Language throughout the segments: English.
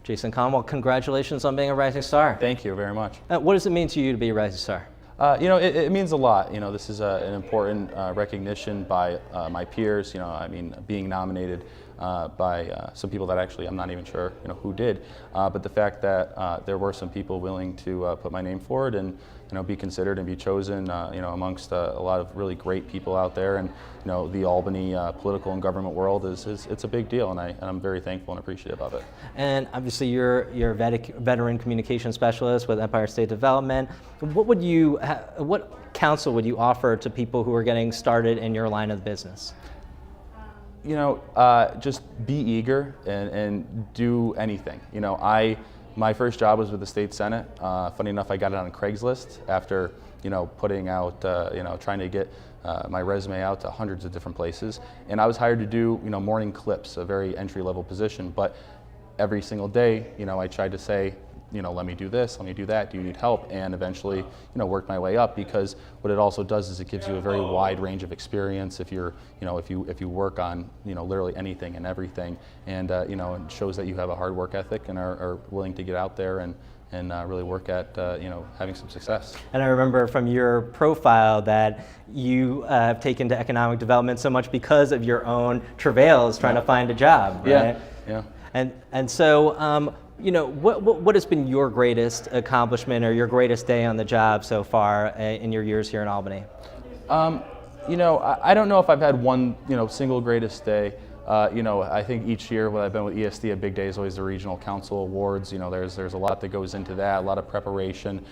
Jason Conwall, congratulations on being a Rising Star. Thank you very much. What does it mean to you to be a Rising Star? It means a lot. This is an important recognition by my peers. Being nominated by some people that actually I'm not even sure who did, but the fact that there were some people willing to put my name forward and be considered and be chosen, amongst a lot of really great people out there, and the Albany political and government world it's a big deal, and I'm very thankful and appreciative of it. And obviously you're a veteran communication specialist with Empire State Development. What counsel would you offer to people who are getting started in your line of business? Just be eager and do anything. My first job was with the state senate. Funny enough, I got it on Craigslist after putting out, trying to get my resume out to hundreds of different places, and I was hired to do morning clips, a very entry-level position. But every single day, I tried to say, let me do this, let me do that, do you need help? And eventually, work my way up, because what it also does is it gives you a very wide range of experience if you're, if you work on, literally anything and everything, and, it shows that you have a hard work ethic and are willing to get out there and really work at, having some success. And I remember from your profile that you have taken to economic development so much because of your own travails trying to find a job, right? Yeah. And so, what has been your greatest accomplishment or your greatest day on the job so far in your years here in Albany? I don't know if I've had one, single greatest day. I think each year when I've been with ESD, a big day is always the Regional Council Awards. There's a lot that goes into that, a lot of preparation.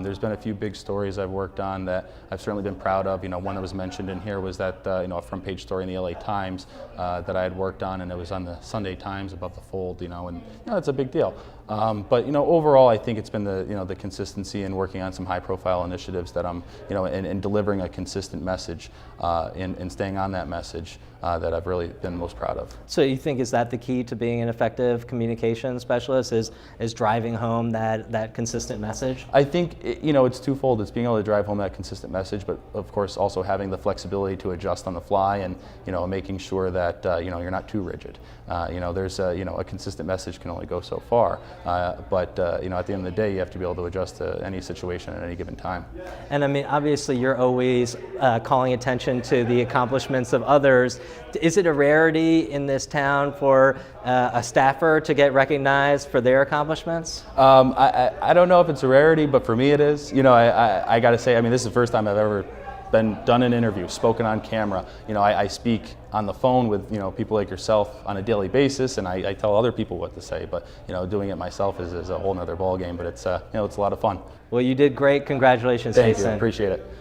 There's been a few big stories I've worked on that I've certainly been proud of. One that was mentioned in here was that, a front page story in the LA Times that I had worked on, and it was on the Sunday Times above the fold, and it's a big deal. But overall, I think it's been the consistency in working on some high-profile initiatives that I'm, and delivering a consistent message, and staying on that message that I've really been most proud of. So you think, is that the key to being an effective communication specialist? Is driving home that consistent message? I think it's twofold. It's being able to drive home that consistent message, but of course also having the flexibility to adjust on the fly, and making sure that you're not too rigid. There's a consistent message can only go so far. But at the end of the day, you have to be able to adjust to any situation at any given time. And obviously you're always calling attention to the accomplishments of others. Is it a rarity in this town for a staffer to get recognized for their accomplishments? I don't know if it's a rarity, but for me it is. I got to say, this is the first time I've ever done an interview, spoken on camera. I speak on the phone with people like yourself on a daily basis, and I tell other people what to say. But doing it myself is a whole nother ball game. But it's a lot of fun. Well, you did great. Congratulations, Thank Jason. you. Appreciate it.